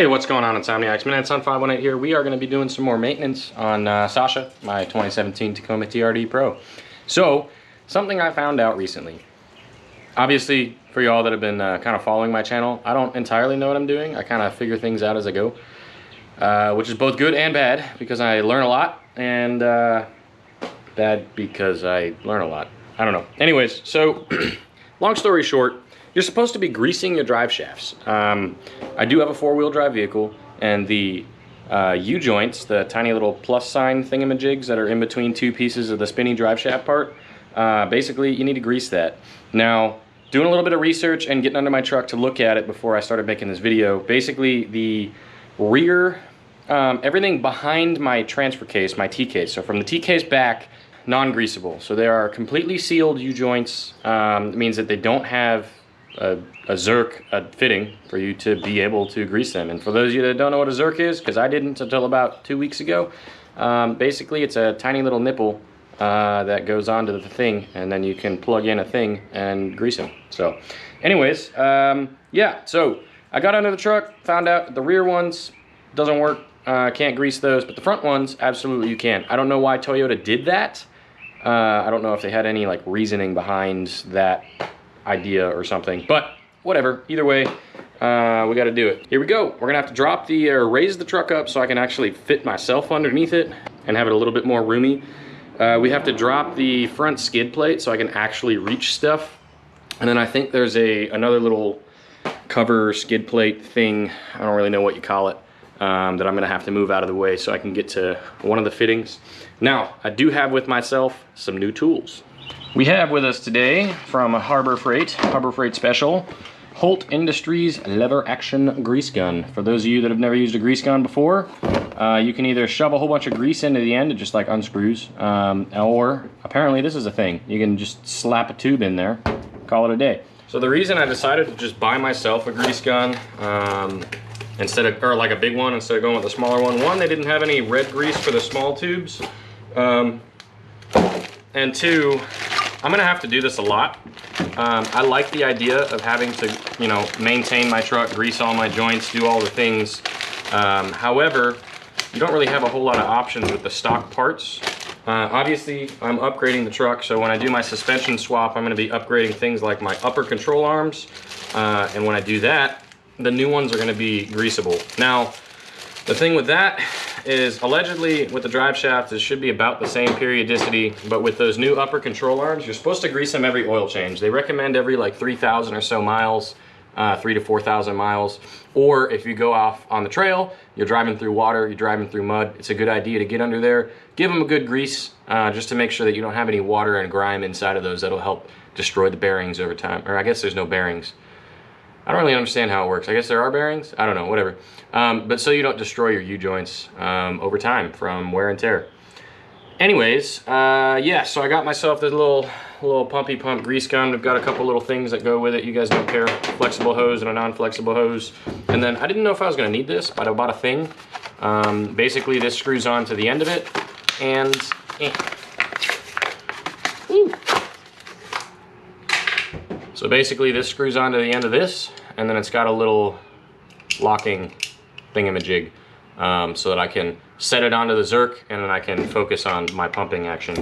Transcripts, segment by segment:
Hey, what's going on, Insomniacs? Minutes518 here. We are going to be doing some more maintenance on Sasha, my 2017 Tacoma TRD Pro. So, something I found out recently. Obviously, for y'all that have been kind of following my channel, I don't entirely know what I'm doing. I kind of figure things out as I go, which is both good and bad because I learn a lot, and bad because I learn a lot. I don't know. Anyways, so long story short, you're supposed to be greasing your drive shafts. I do have a four-wheel drive vehicle, and the U-joints, the tiny little plus sign thingamajigs that are in between two pieces of the spinny drive shaft part, basically you need to grease that. Now, doing a little bit of research and getting under my truck to look at it before I started making this video, basically the rear, everything behind my transfer case, my T-case, so from the T-case back, non-greasable. So they are completely sealed U-joints. It means that they don't have a Zerk fitting for you to be able to grease them. And for those of you that don't know what a Zerk is, because I didn't until about 2 weeks ago, basically it's a tiny little nipple that goes onto the thing, and then you can plug in a thing and grease them. So anyways, yeah, so I got under the truck, found out that the rear ones doesn't work, can't grease those, but the front ones, absolutely you can. I don't know why Toyota did that. I don't know if they had any like reasoning behind that idea or something, but whatever, either way, we got to do it. Here we go. We're gonna have to drop the raise the truck up so I can actually fit myself underneath it and have it a little bit more roomy. We have to drop the front skid plate so I can actually reach stuff, and then I think there's another little cover skid plate thing, I don't really know what you call it, that I'm gonna have to move out of the way so I can get to one of the fittings. Now, I do have with myself some new tools. We have with us today from Harbor Freight Special, Holt Industries lever action grease gun. For those of you that have never used a grease gun before, you can either shove a whole bunch of grease into the end, it just like unscrews, or apparently this is a thing. You can just slap a tube in there, call it a day. So the reason I decided to just buy myself a grease gun, instead of, or like a big one instead of going with a smaller one, they didn't have any red grease for the small tubes, and two, I'm gonna have to do this a lot. I like the idea of having to, you know, maintain my truck, grease all my joints, do all the things. However, you don't really have a whole lot of options with the stock parts. Obviously, I'm upgrading the truck, so when I do my suspension swap, I'm gonna be upgrading things like my upper control arms. And when I do that, the new ones are gonna be greasable. Now, the thing with that is allegedly with the drive shaft, it should be about the same periodicity, but with those new upper control arms, you're supposed to grease them every oil change. They recommend every like 3,000 or so miles, 3,000 to 4,000 miles. Or if you go off on the trail, you're driving through water, you're driving through mud, it's a good idea to get under there, give them a good grease, just to make sure that you don't have any water and grime inside of those. That'll help destroy the bearings over time. Or I guess there's no bearings. I don't really understand how it works. I guess there are bearings. I don't know, whatever. But so you don't destroy your U-joints over time from wear and tear. Anyways, yeah, so I got myself this little pumpy pump grease gun. We've got a couple little things that go with it. You guys don't care. Flexible hose and a non-flexible hose. And then I didn't know if I was gonna need this, but I bought a thing. Basically, this screws on to the end of it. And, so basically this screws onto the end of this, and then it's got a little locking thingamajig, so that I can set it onto the Zerk and then I can focus on my pumping action.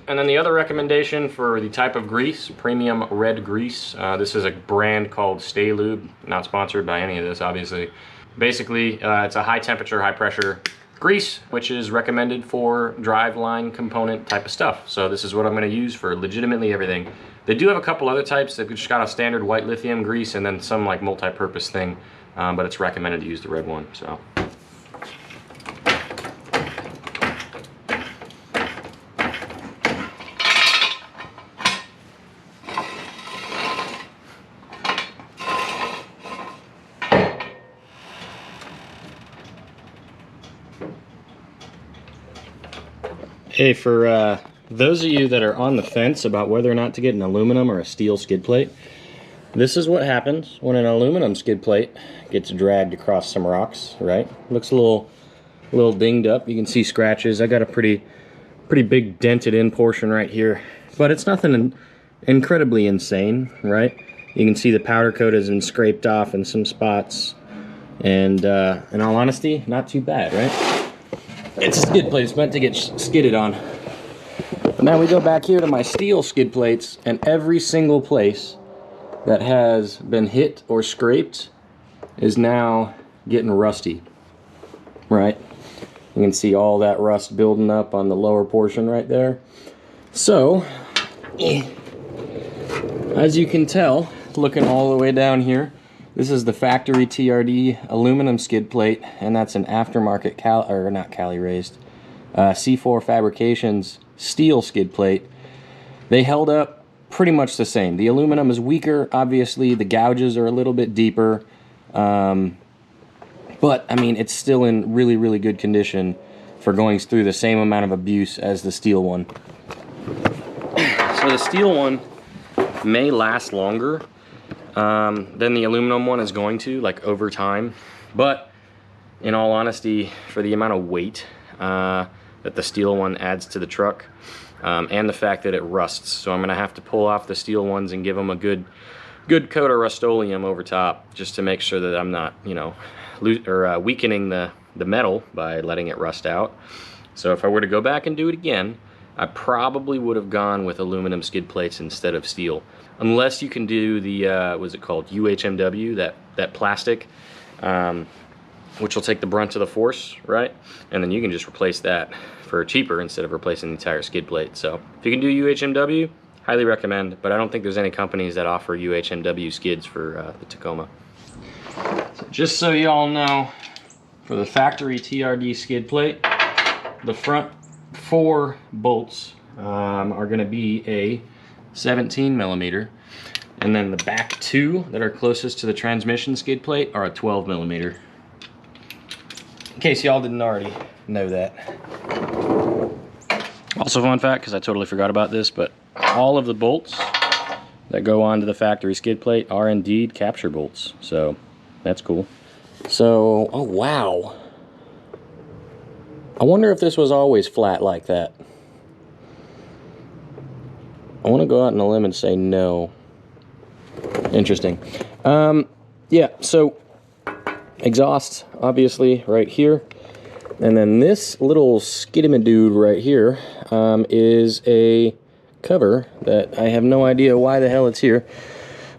And then the other recommendation for the type of grease, premium red grease, this is a brand called Sta-Lube, not sponsored by any of this obviously. Basically, it's a high temperature, high pressure grease, which is recommended for drive line component type of stuff. So this is what I'm gonna use for legitimately everything. They do have a couple other types. They've just got a standard white lithium grease and then some like multi-purpose thing, but it's recommended to use the red one, so. Hey, for those of you that are on the fence about whether or not to get an aluminum or a steel skid plate, this is what happens when an aluminum skid plate gets dragged across some rocks, right? Looks a little dinged up. You can see scratches. I got a pretty big dented in portion right here, but it's nothing incredibly insane, right? You can see the powder coat has been scraped off in some spots. And in all honesty, not too bad, right? It's a skid plate. It's meant to get skidded on. But now we go back here to my steel skid plates, and every single place that has been hit or scraped is now getting rusty, right? You can see all that rust building up on the lower portion right there. So, as you can tell, looking all the way down here, this is the factory TRD aluminum skid plate, and that's an aftermarket Cali raised C4 Fabrications steel skid plate. They held up pretty much the same. The aluminum is weaker, obviously. The gouges are a little bit deeper, but I mean, it's still in really, really good condition for going through the same amount of abuse as the steel one. So the steel one may last longer than the aluminum one is going to, like over time. But in all honesty, for the amount of weight that the steel one adds to the truck, and the fact that it rusts, so I'm gonna have to pull off the steel ones and give them a good coat of Rust-Oleum over top, just to make sure that I'm not, you know, weakening the metal by letting it rust out. So if I were to go back and do it again, I probably would have gone with aluminum skid plates instead of steel, unless you can do the what's it called, UHMW, that plastic, which will take the brunt of the force, right? And then you can just replace that for cheaper instead of replacing the entire skid plate. So if you can do UHMW, highly recommend, but I don't think there's any companies that offer UHMW skids for the Tacoma. So just so you all know, for the factory TRD skid plate, the front 4 bolts are going to be a 17 millimeter, and then the back 2 that are closest to the transmission skid plate are a 12 millimeter. In case y'all didn't already know that. Also, fun fact, because I totally forgot about this, but all of the bolts that go onto the factory skid plate are indeed capture bolts, so that's cool. So, oh wow. I wonder if this was always flat like that. I want to go out on a limb and say no. Interesting. Yeah, so exhaust, obviously, right here. And then this little skidamadude right here is a cover that I have no idea why the hell it's here.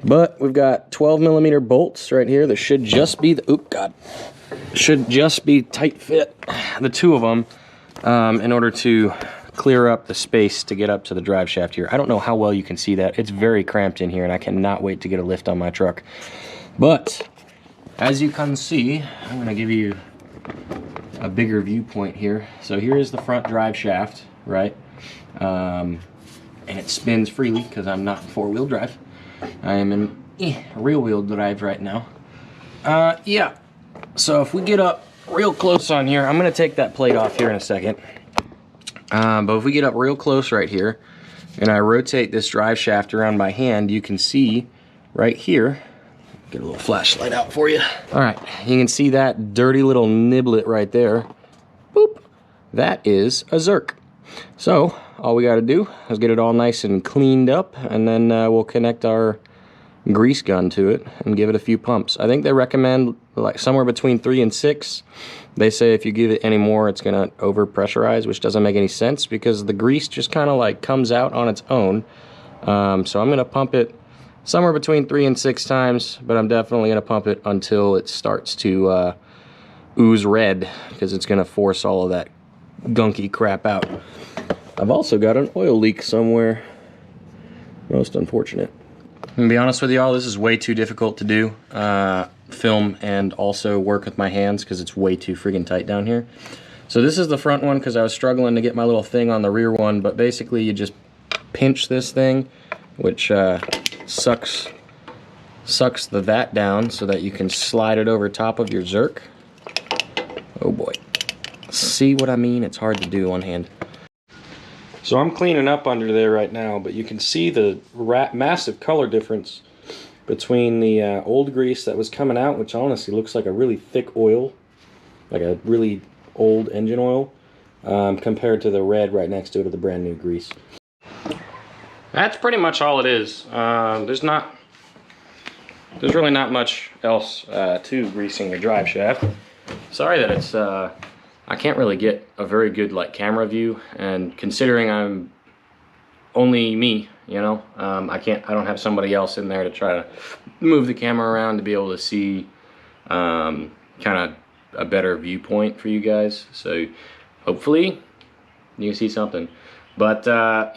But we've got 12 millimeter bolts right here that should just be the, oop, God. Should just be tight fit, the 2 of them, in order to clear up the space to get up to the drive shaft here. I don't know how well you can see that. It's very cramped in here, and I cannot wait to get a lift on my truck. But as you can see, I'm going to give you a bigger viewpoint here. So here is the front drive shaft, right? And it spins freely because I'm not in 4-wheel drive. I am in rear-wheel drive right now. Yeah. So if we get up real close on here, I'm going to take that plate off here in a second. But if we get up real close right here, and I rotate this drive shaft around by hand, you can see right here, get a little flashlight out for you. All right, you can see that dirty little niblet right there. Boop. That is a Zerk. So all we got to do is get it all nice and cleaned up, and then we'll connect our grease gun to it and give it a few pumps. I think they recommend like somewhere between 3 and 6. They say if you give it any more, it's gonna over pressurize, which doesn't make any sense because the grease just kind of like comes out on its own. So I'm gonna pump it somewhere between 3 and 6 times, but I'm definitely gonna pump it until it starts to ooze red, because it's gonna force all of that gunky crap out. I've also got an oil leak somewhere. Most unfortunate. I'm gonna be honest with y'all, this is way too difficult to do, film and also work with my hands, because it's way too friggin' tight down here. So this is the front one, because I was struggling to get my little thing on the rear one, but basically you just pinch this thing, which sucks the vat down so that you can slide it over top of your Zerk. Oh boy. See what I mean? It's hard to do one hand. So I'm cleaning up under there right now, but you can see the massive color difference between the old grease that was coming out, which honestly looks like a really thick oil, like a really old engine oil, compared to the red right next to it of the brand new grease. That's pretty much all it is. There's not there's really not much else to greasing your drive shaft. Sorry that it's I can't really get a very good like camera view, and considering I'm only me, you know, I don't have somebody else in there to try to move the camera around to be able to see kind of a better viewpoint for you guys. So hopefully you can see something. But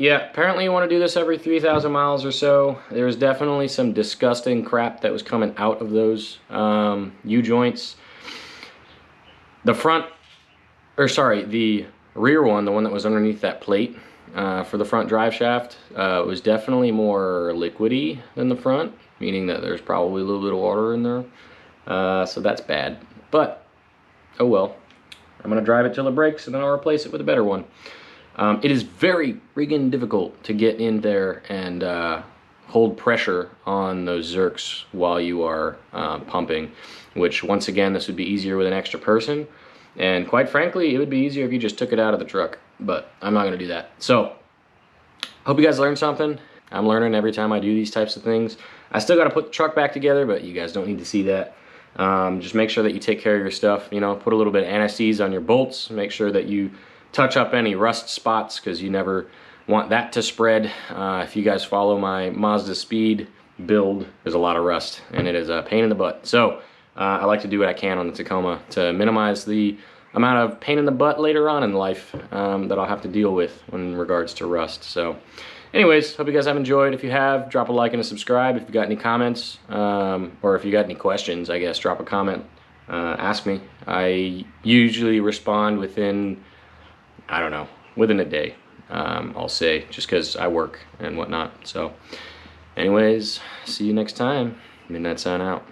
yeah, apparently you want to do this every 3,000 miles or so. There's definitely some disgusting crap that was coming out of those U-joints. The front, or sorry, the rear one, the one that was underneath that plate for the front drive shaft, was definitely more liquidy than the front, meaning that there's probably a little bit of water in there. So that's bad. But, oh well. I'm going to drive it till it breaks, and then I'll replace it with a better one. It is very friggin' difficult to get in there and hold pressure on those zerks while you are pumping, which once again, this would be easier with an extra person. And quite frankly, it would be easier if you just took it out of the truck, but I'm not gonna do that. So, hope you guys learned something. I'm learning every time I do these types of things. I still gotta put the truck back together, but you guys don't need to see that. Just make sure that you take care of your stuff, you know, put a little bit of anti-seize on your bolts, make sure that you touch up any rust spots, because you never want that to spread. If you guys follow my Mazda Speed build, there's a lot of rust, and it is a pain in the butt. So I like to do what I can on the Tacoma to minimize the amount of pain in the butt later on in life that I'll have to deal with in regards to rust. So anyways, hope you guys have enjoyed. If you have, drop a like and a subscribe. If you got any comments, or if you got any questions, I guess, drop a comment, ask me. I usually respond within, I don't know, within a day, I'll say, just because I work and whatnot. So anyways, see you next time. Midnight sign out.